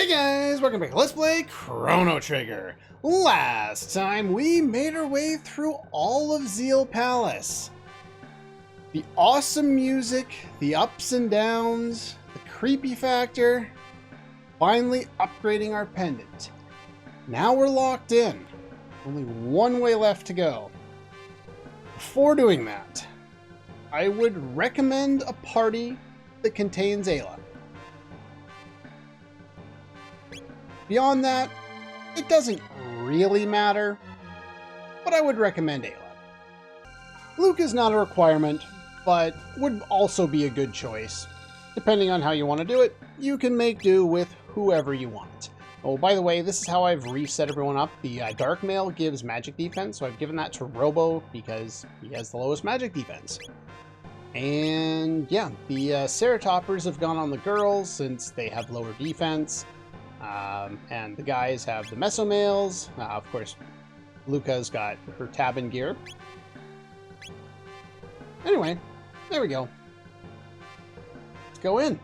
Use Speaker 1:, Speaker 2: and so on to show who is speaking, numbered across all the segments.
Speaker 1: Hey guys, welcome back to Let's Play Chrono Trigger. Last time we made our way through all of Zeal Palace. The awesome music, the ups and downs, the creepy factor, finally upgrading our pendant. Now we're locked in. Only one way left to go. Before doing that, I would recommend a party that contains Ayla. Beyond that, it doesn't really matter, but I would recommend Ayla. Luke is not a requirement, but would also be a good choice. Depending on how you want to do it, you can make do with whoever you want. Oh, by the way, this is how I've reset everyone up. The Dark Mail gives magic defense, so I've given that to Robo because he has the lowest magic defense. And yeah, the Ceratoppers have gone on the girls since they have lower defense. And the guys have the Mesomails. Of course, Luca's got her Tabin gear. Anyway, there we go. Let's go in.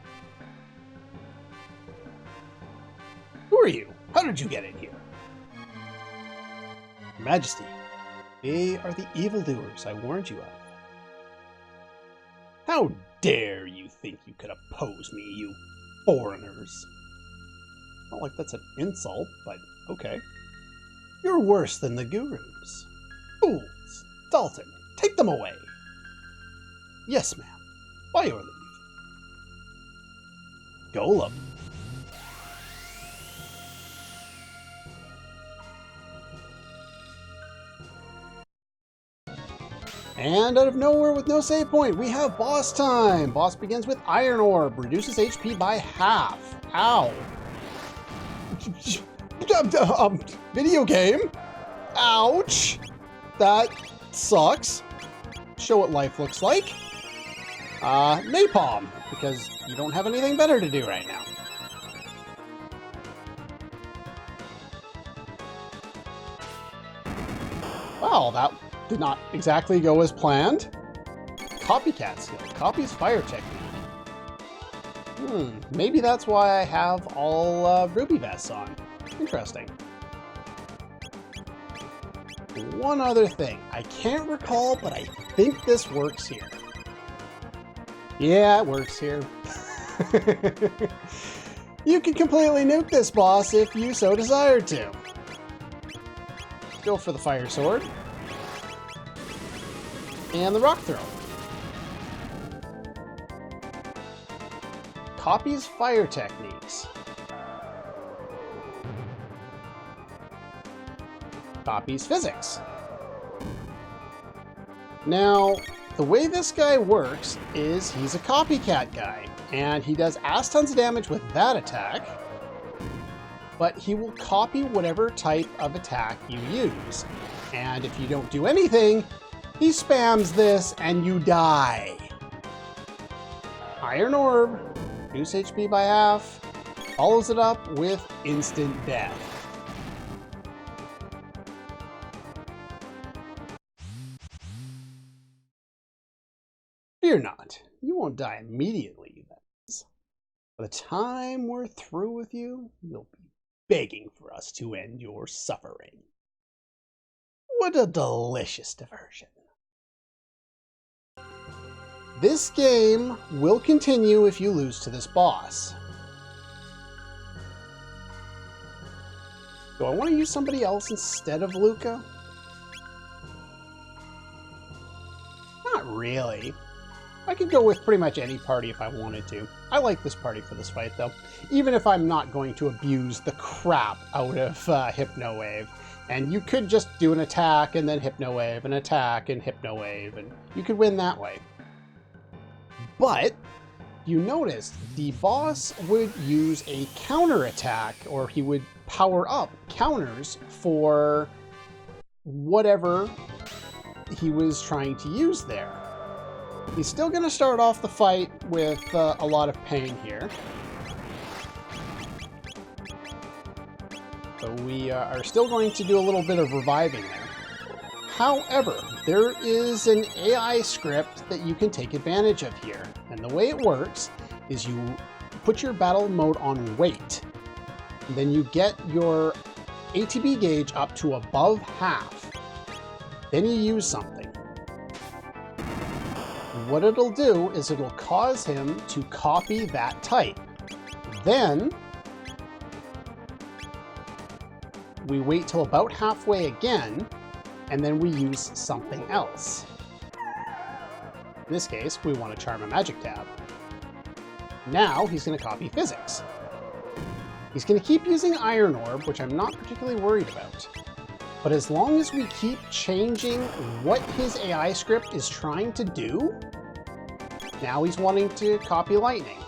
Speaker 1: Who are you? How did you get in here? Your Majesty, they are the evildoers I warned you of. How dare you think you could oppose me, you foreigners? Not like that's an insult, but okay. You're worse than the gurus. Fools! Dalton, take them away! Yes, ma'am. By your leave. Golem. And out of nowhere with no save point, we have boss time! Boss begins with Iron Orb, reduces HP by half. Ow! Video game? Ouch! That sucks. Show what life looks like. Napalm, because you don't have anything better to do right now. Wow, that did not exactly go as planned. Copycat skill, copies fire technique. Maybe that's why I have all Ruby vests on. Interesting. One other thing. I can't recall, but I think this works here. Yeah, it works here. You can completely nuke this boss if you so desired to. Go for the fire sword. And the rock throw. Copies fire techniques. Copies physics. Now, the way this guy works is he's a copycat guy, and he does ass tons of damage with that attack, but he will copy whatever type of attack you use. And if you don't do anything, he spams this and you die. Iron Orb. Reduce HP by half, follows it up with instant death. Fear not, you won't die immediately, that is. By the time we're through with you, you'll be begging for us to end your suffering. What a delicious diversion. This game will continue if you lose to this boss. Do I want to use somebody else instead of Luca? Not really. I could go with pretty much any party if I wanted to. I like this party for this fight though, even if I'm not going to abuse the crap out of Hypno Wave. And you could just do an attack and then Hypno Wave, an attack and Hypno Wave, and you could win that way. But you noticed the boss would use a counter attack, or he would power up counters for whatever he was trying to use there. He's still going to start off the fight with a lot of pain here. So we are still going to do a little bit of reviving there. However, there is an AI script that you can take advantage of here. And the way it works is you put your battle mode on wait. Then you get your ATB gauge up to above half. Then you use something. What it'll do is it'll cause him to copy that type. Then we wait till about halfway again, and then we use something else. In this case, we want to charm a magic tab. Now he's going to copy physics. He's going to keep using Iron Orb, which I'm not particularly worried about. But as long as we keep changing what his AI script is trying to do, now he's wanting to copy lightning.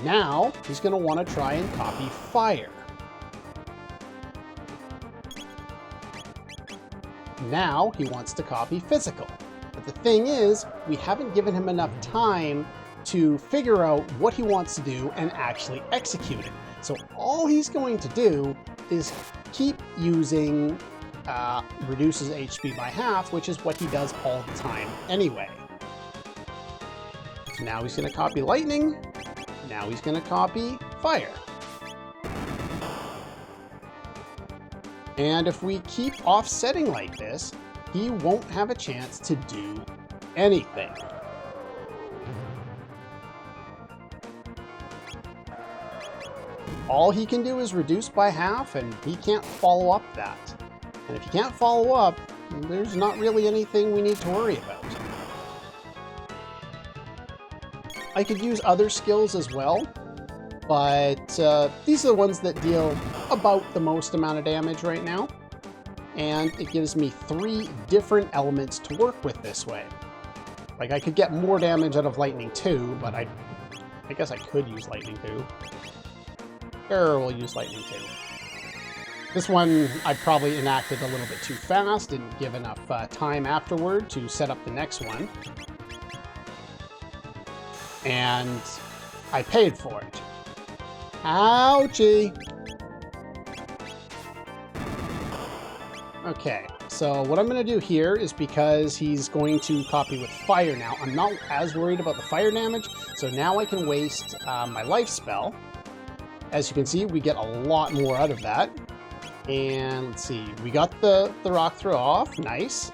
Speaker 1: Now he's going to want to try and copy fire. Now he wants to copy physical. But the thing is, we haven't given him enough time to figure out what he wants to do and actually execute it. So all he's going to do is keep using reduces HP by half, which is what he does all the time anyway. So now he's going to copy lightning. Now he's going to copy fire. And if we keep offsetting like this, he won't have a chance to do anything. All he can do is reduce by half, and he can't follow up that. And if he can't follow up, there's not really anything we need to worry about. I could use other skills as well, but these are the ones that deal about the most amount of damage right now. And it gives me 3 different elements to work with this way. Like, I could get more damage out of lightning too, but I guess I could use lightning too. Sure, we'll use lightning too. This one I probably enacted a little bit too fast, didn't give enough time afterward to set up the next one. And I paid for it. Ouchie! Okay, so what I'm going to do here is, because he's going to copy with fire now, I'm not as worried about the fire damage, so now I can waste my life spell. As you can see, we get a lot more out of that. And let's see, we got the rock throw off, nice.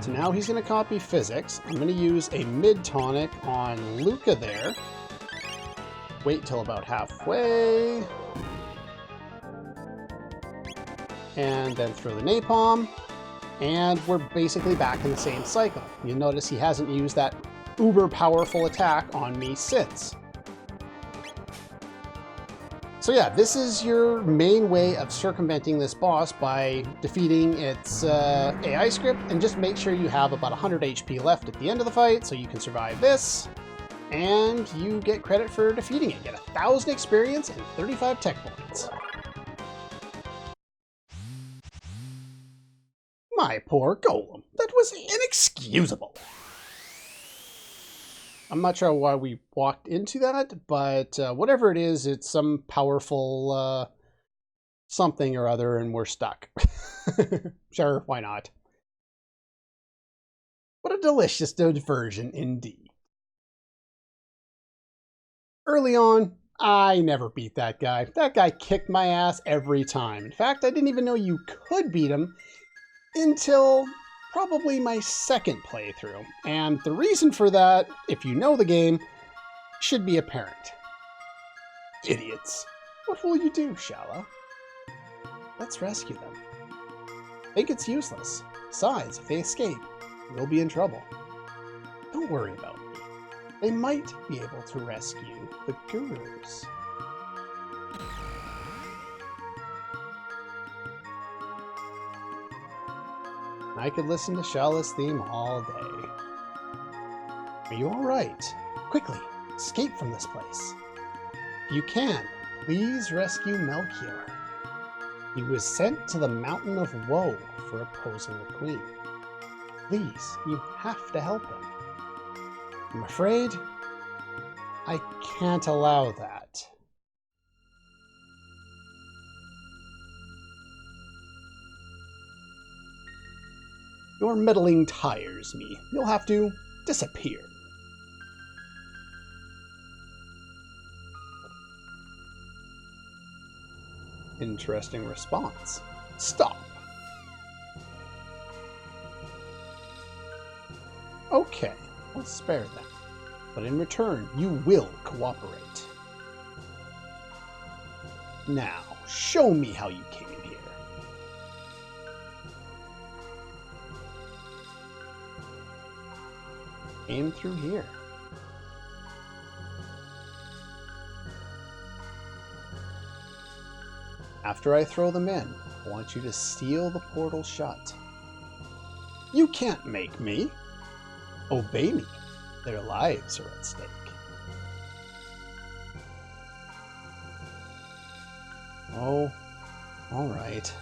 Speaker 1: So now he's going to copy physics. I'm going to use a mid-tonic on Luca there. Wait till about halfway. And then throw the napalm. And we're basically back in the same cycle. You'll notice he hasn't used that uber powerful attack on me since. So yeah, this is your main way of circumventing this boss, by defeating its AI script, and just make sure you have about 100 HP left at the end of the fight so you can survive this, and you get credit for defeating it. Get 1,000 experience and 35 tech points. My poor Golem, that was inexcusable. I'm not sure why we walked into that, but whatever it is, it's some powerful something or other, and we're stuck. Sure, why not? What a delicious diversion indeed. Early on, I never beat that guy. That guy kicked my ass every time. In fact, I didn't even know you could beat him until probably my second playthrough. And the reason for that, if you know the game, should be apparent. Idiots. What will you do, Shala? Let's rescue them. Think it's useless. Besides, if they escape, we'll be in trouble. Don't worry about me. They might be able to rescue the gurus. I could listen to Shala's theme all day. Are you all right? Quickly, escape from this place. If you can, please rescue Melchior. He was sent to the Mountain of Woe for opposing the Queen. Please, you have to help him. I'm afraid I can't allow that. Your meddling tires me. You'll have to disappear. Interesting response. Stop. Okay, I'll spare them. But in return, you will cooperate. Now, show me how you came here. Came through here. After I throw them in, I want you to seal the portal shut. You can't make me. Obey me. Their lives are at stake. Oh, all right.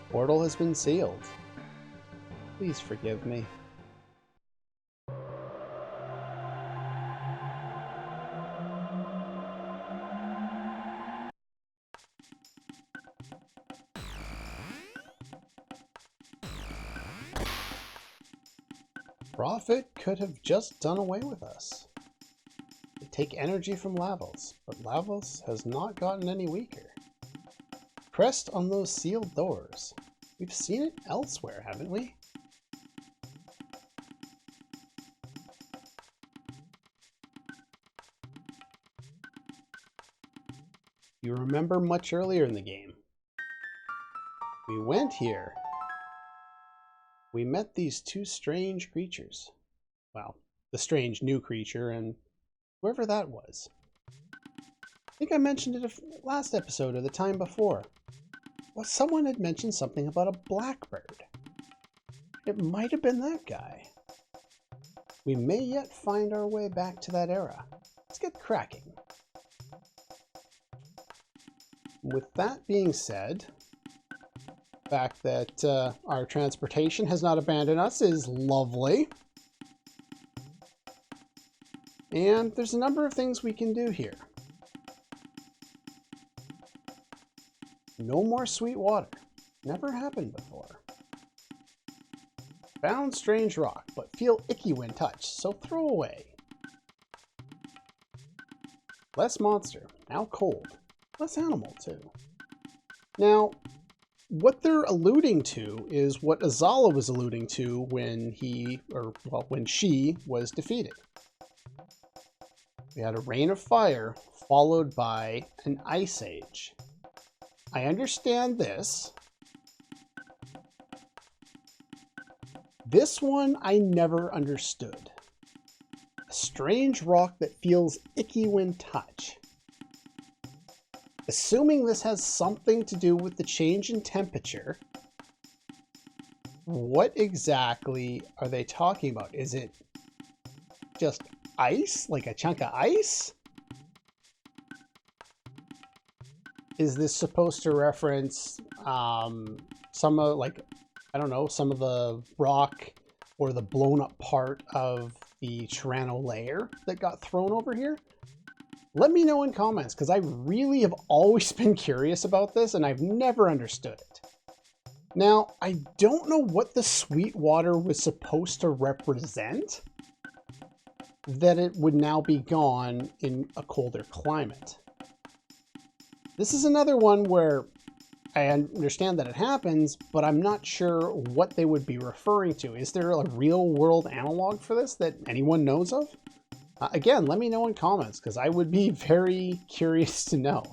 Speaker 1: Portal has been sealed. Please forgive me. Prophet could have just done away with us. They take energy from Lavos, but Lavos has not gotten any weaker. Crest on those sealed doors. We've seen it elsewhere, haven't we? You remember much earlier in the game. We went here. We met these two strange creatures. Well, the strange new creature and whoever that was. I think I mentioned it last episode or the time before. Well, someone had mentioned something about a blackbird. It might have been that guy. We may yet find our way back to that era. Let's get cracking. With that being said, the fact that our transportation has not abandoned us is lovely. And there's a number of things we can do here. No more sweet water. Never happened before. Found strange rock, but feel icky when touched, so throw away. Less monster, now cold. Less animal, too. Now, what they're alluding to is what Azala was alluding to when when she was defeated. We had a rain of fire, followed by an ice age. I understand this. This one I never understood. A strange rock that feels icky when touched. Assuming this has something to do with the change in temperature, what exactly are they talking about? Is it just ice? Like a chunk of ice? Is this supposed to reference some of, like, I don't know, some of the rock or the blown up part of the Chrono layer that got thrown over here? Let me know in comments, because I really have always been curious about this and I've never understood it. Now, I don't know what the sweet water was supposed to represent, that it would now be gone in a colder climate. This is another one where I understand that it happens, but I'm not sure what they would be referring to. Is there a real world analog for this that anyone knows of? Again, let me know in comments, because I would be very curious to know.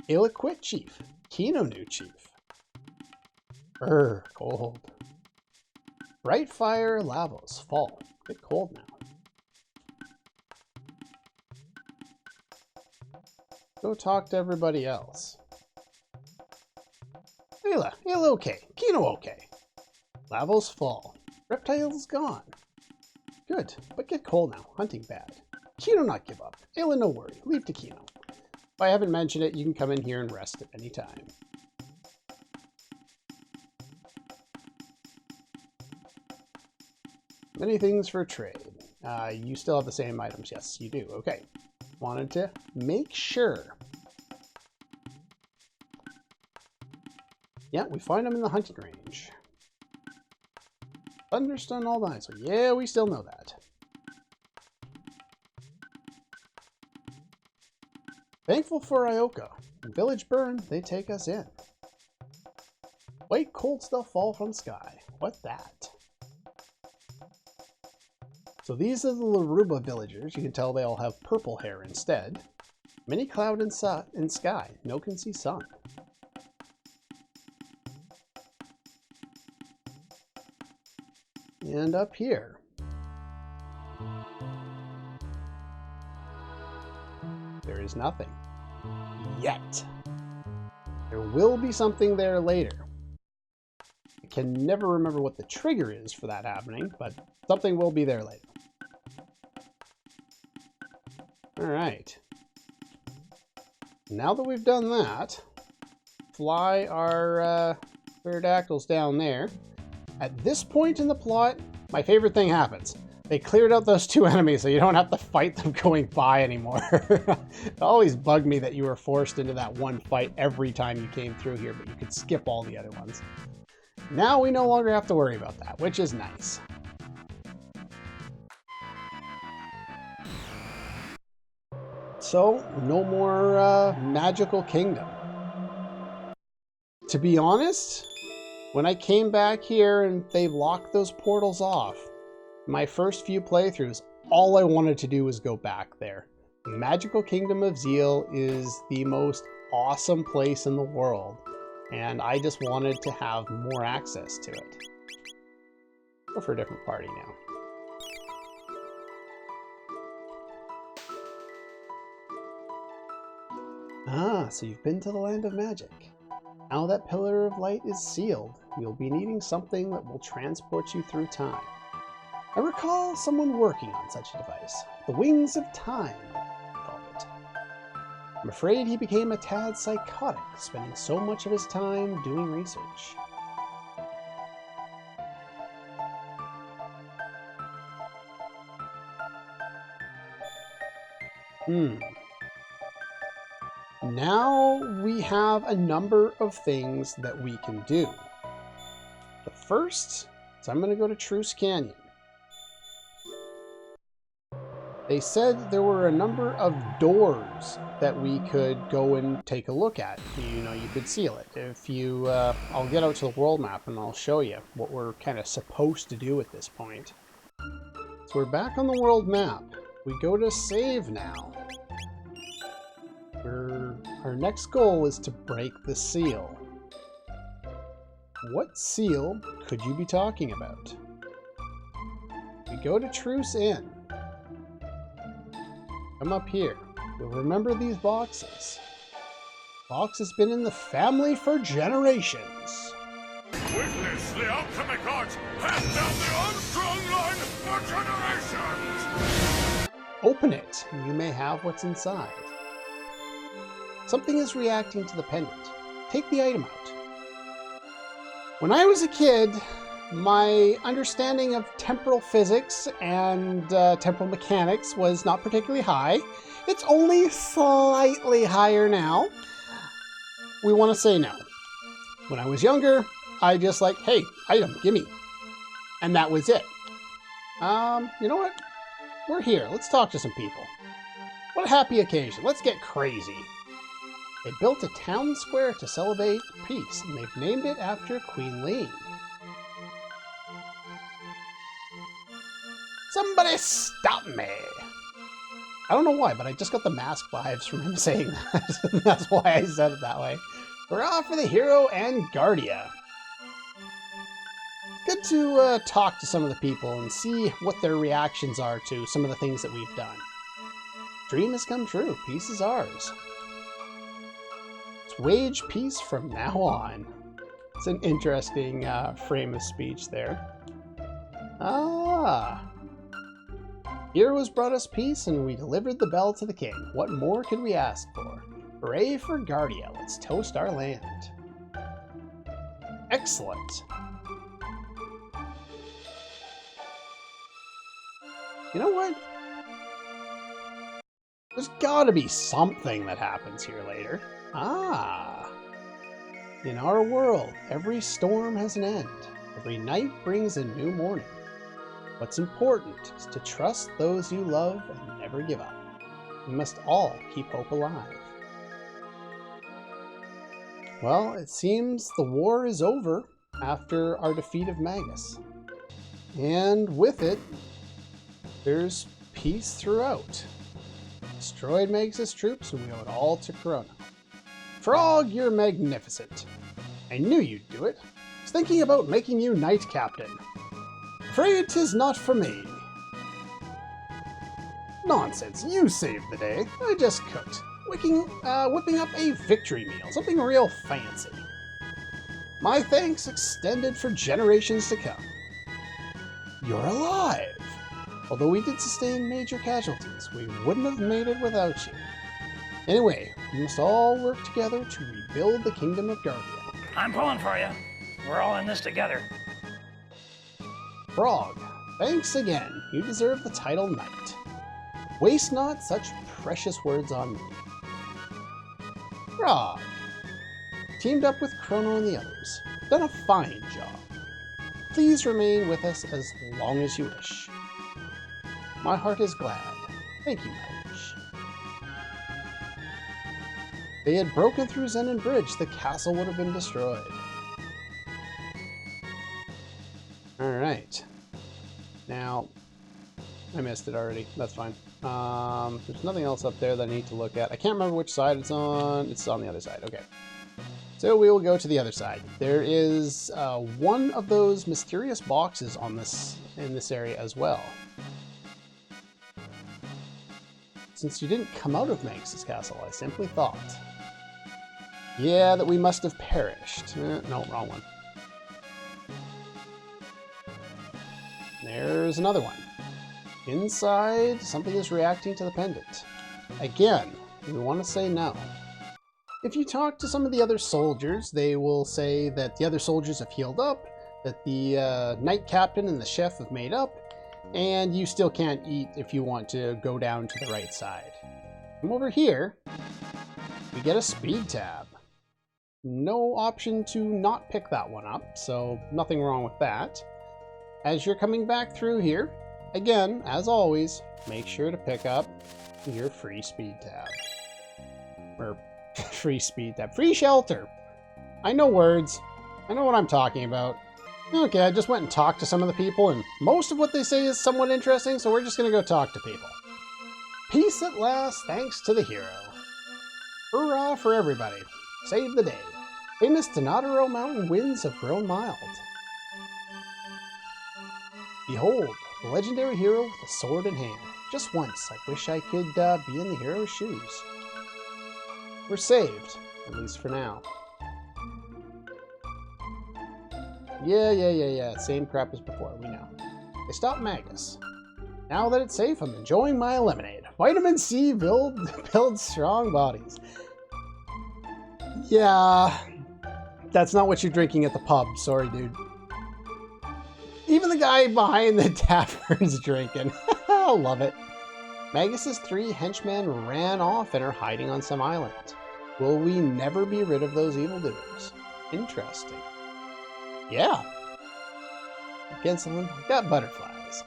Speaker 1: Ill-equipped chief. Kino new chief. Cold. Bright fire, Lavos, fall. Bit cold now. Go talk to everybody else. Ayla okay. Kino okay. Lavos fall. Reptile's gone. Good, but get cold now. Hunting bad. Kino not give up. Ayla no worry. Leave to Kino. If I haven't mentioned it, you can come in here and rest at any time. Many things for trade. You still have the same items. Yes, you do. Okay. Wanted to make sure. Yeah, we find them in the hunting range. Thunderstone all night. So yeah, we still know that. Thankful for Ioka. When village burn, they take us in. White cold stuff fall from sky. What's that? So these are the Laruba villagers. You can tell they all have purple hair instead. Many cloud in sky. No can see sun. And up here. There is nothing. Yet. There will be something there later. I can never remember what the trigger is for that happening, but something will be there later. Alright. Now that we've done that, fly our pterodactyls down there. At this point in the plot, my favorite thing happens. They cleared out those two enemies so you don't have to fight them going by anymore. It always bugged me that you were forced into that one fight every time you came through here, but you could skip all the other ones. Now we no longer have to worry about that, which is nice. So, no more Magical Kingdom. To be honest, when I came back here and they locked those portals off, my first few playthroughs, all I wanted to do was go back there. The Magical Kingdom of Zeal is the most awesome place in the world, and I just wanted to have more access to it. Go for a different party now. Ah, so you've been to the Land of Magic. Now that Pillar of Light is sealed, you'll be needing something that will transport you through time. I recall someone working on such a device. The Wings of Time, they called it. I'm afraid he became a tad psychotic, spending so much of his time doing research. Now we have a number of things that we can do. The first is I'm going to go to Truce Canyon. They said there were a number of doors that we could go and take a look at. You know, you could seal it. If you, I'll get out to the world map and I'll show you what we're kind of supposed to do at this point. So we're back on the world map. We go to save now. Our next goal is to break the seal. What seal could you be talking about? We go to Truce Inn. Come up here. You'll remember these boxes. Box has been in the family for generations.
Speaker 2: Witness the alchemic art passed down the Armstrong line for generations!
Speaker 1: Open it, and you may have what's inside. Something is reacting to the pendant. Take the item out. When I was a kid, my understanding of temporal physics and temporal mechanics was not particularly high. It's only slightly higher now. We want to say no. When I was younger, I just like, hey, item, gimme. And that was it. You know what? We're here. Let's talk to some people. What a happy occasion. Let's get crazy. They built a town square to celebrate peace, and they've named it after Queen Lee. Somebody stop me! I don't know why, but I just got the Mask vibes from him saying that. That's why I said it that way. Hurrah for the hero and Guardia! Good to talk to some of the people and see what their reactions are to some of the things that we've done. Dream has come true. Peace is ours. Let's wage peace from now on. It's an interesting frame of speech there. Ah! Heroes brought us peace and we delivered the bell to the king. What more could we ask for? Hooray for Guardia. Let's toast our land. Excellent. You know what? There's gotta be something that happens here later. Ah. In our world, every storm has an end. Every night brings a new morning. What's important is to trust those you love and never give up. We must all keep hope alive. Well, it seems the war is over after our defeat of Magus. And with it, there's peace throughout. Destroyed Magus' troops and we owe it all to Chrono. Frog, you're magnificent. I knew you'd do it. I was thinking about making you Knight Captain. Afraid 'tis not for me. Nonsense, you saved the day. I just cooked. Whipping up a victory meal, something real fancy. My thanks extended for generations to come. You're alive! Although we did sustain major casualties, we wouldn't have made it without you. Anyway, we must all work together to rebuild the Kingdom of Garvia.
Speaker 3: I'm pulling for you. We're all in this together.
Speaker 1: Frog, thanks again. You deserve the title Knight. Waste not such precious words on me. Frog, teamed up with Chrono and the others. Done a fine job. Please remain with us as long as you wish. My heart is glad. Thank you, Mage. If they had broken through Zenon Bridge, the castle would have been destroyed. Alright. Now, I missed it already. That's fine. There's nothing else up there that I need to look at. I can't remember which side it's on. It's on the other side. Okay. So we will go to the other side. There is one of those mysterious boxes on in this area as well. Since you didn't come out of Magus' castle, I simply thought. Yeah, that we must have perished. No, wrong one. There's another one. Inside, something is reacting to the pendant. Again, we want to say no. If you talk to some of the other soldiers, they will say that the other soldiers have healed up, that the Knight Captain and the chef have made up, and you still can't eat if you want to go down to the right side. From over here, we get a speed tab. No option to not pick that one up, so nothing wrong with that. As you're coming back through here, again, as always, make sure to pick up your free speed tab. Or free speed tab. Free shelter! I know words. I know what I'm talking about. Okay, I just went and talked to some of the people, and most of what they say is somewhat interesting, so we're just gonna go talk to people. Peace at last, thanks to the hero. Hurrah for everybody. Save the day. Famous Tanadero mountain winds have grown mild. Behold, the legendary hero with a sword in hand. Just once, I wish I could be in the hero's shoes. We're saved, at least for now. Yeah. Same crap as before, we know. They stopped Magus. Now that it's safe, I'm enjoying my lemonade. Vitamin C builds strong bodies. Yeah, that's not what you're drinking at the pub. Sorry, dude. Even the guy behind the tavern's drinking. I love it. Magus' 3 henchmen ran off and are hiding on some island. Will we never be rid of those evildoers? Interesting. Yeah. Again, someone got butterflies.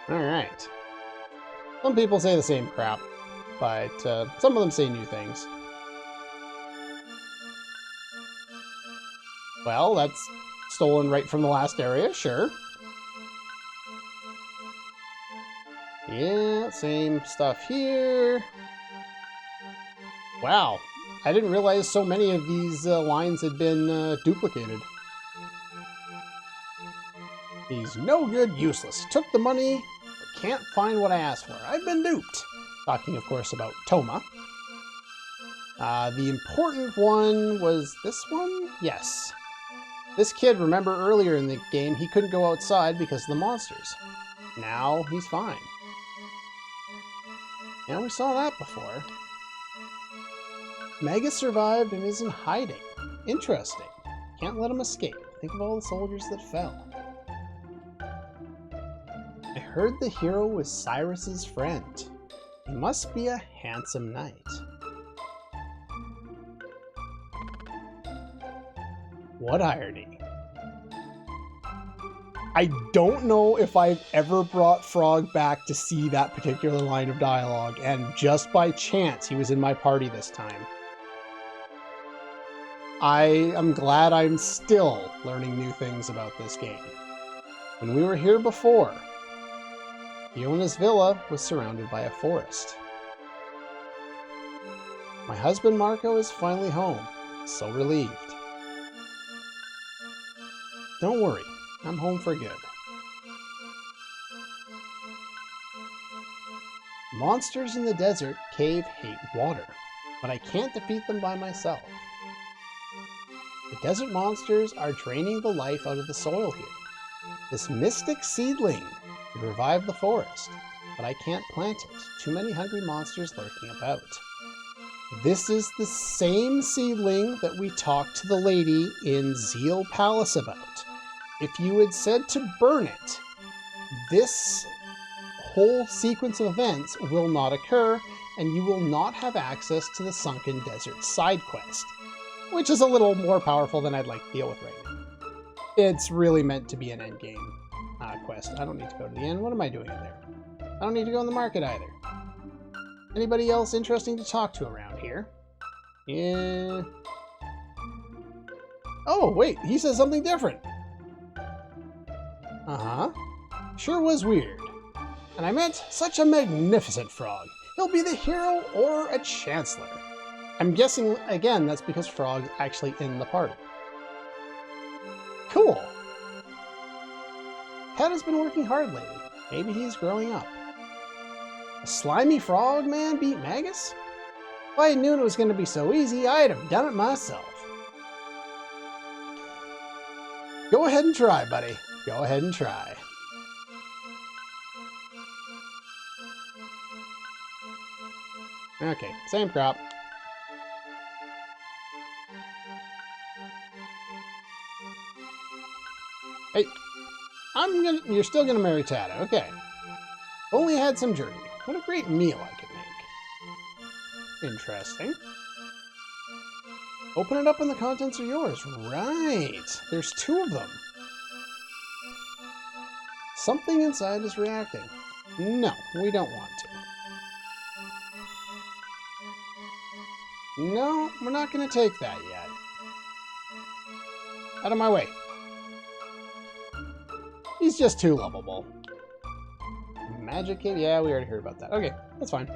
Speaker 1: Alright. Some people say the same crap, but some of them say new things. Well, that's stolen right from the last area, sure. Yeah, same stuff here. Wow, I didn't realize so many of these lines had been duplicated. He's no good, useless. Took the money, but can't find what I asked for. I've been duped. Talking, of course, about Toma. The important one was this one? Yes. This kid, remember earlier in the game, he couldn't go outside because of the monsters. Now he's fine. Yeah, we saw that before. Magus survived and is in hiding. Interesting. Can't let him escape. Think of all the soldiers that fell. I heard the hero was Cyrus's friend. He must be a handsome knight. What irony. I don't know if I've ever brought Frog back to see that particular line of dialogue, and just by chance he was in my party this time. I am glad I'm still learning new things about this game. When we were here before, Fiona's villa was surrounded by a forest. My husband Marco is finally home, so relieved. Don't worry, I'm home for good. Monsters in the desert cave hate water, but I can't defeat them by myself. The desert monsters are draining the life out of the soil here. This mystic seedling could revive the forest, but I can't plant it. Too many hungry monsters lurking about. This is the same seedling that we talked to the lady in Zeal Palace about. If you had said to burn it, this whole sequence of events will not occur, and you will not have access to the Sunken Desert side quest, which is a little more powerful than I'd like to deal with right now. It's really meant to be an endgame quest. I don't need to go to the end. What am I doing in there? I don't need to go in the market either. Anybody else interesting to talk to around here? Yeah. Oh, wait, he says something different. Uh-huh. Sure was weird. And I meant such a magnificent frog. He'll be the hero or a chancellor. I'm guessing, again, that's because Frog's actually in the party. Cool. Ted has been working hard lately. Maybe he's growing up. A slimy frog man beat Magus? If I had known it was going to be so easy, I'd have done it myself. Go ahead and try, buddy. Go ahead and try. Okay, same crop. Hey, you're still gonna marry Tata, okay. Only had some jerky. What a great meal I could make. Interesting. Open it up and the contents are yours. Right, there's two of them. Something inside is reacting. No, we don't want to. No, we're not gonna take that yet. Out of my way. He's just too lovable. Magic kid? Yeah, we already heard about that. Okay, that's fine.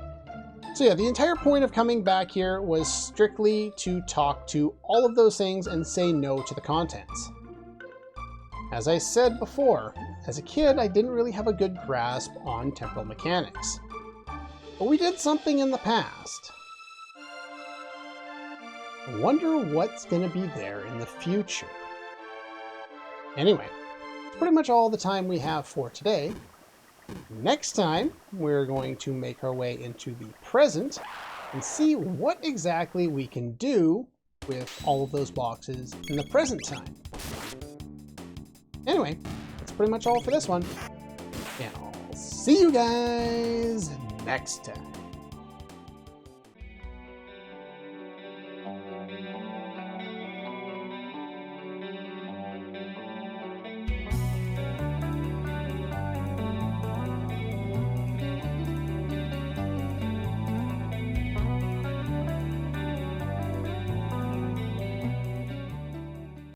Speaker 1: So yeah, the entire point of coming back here was strictly to talk to all of those things and say no to the contents. As I said before, as a kid, I didn't really have a good grasp on temporal mechanics. But we did something in the past. I wonder what's going to be there in the future. Anyway, that's pretty much all the time we have for today. Next time, we're going to make our way into the present and see what exactly we can do with all of those boxes in the present time. Anyway, that's pretty much all for this one. And I'll see you guys next time.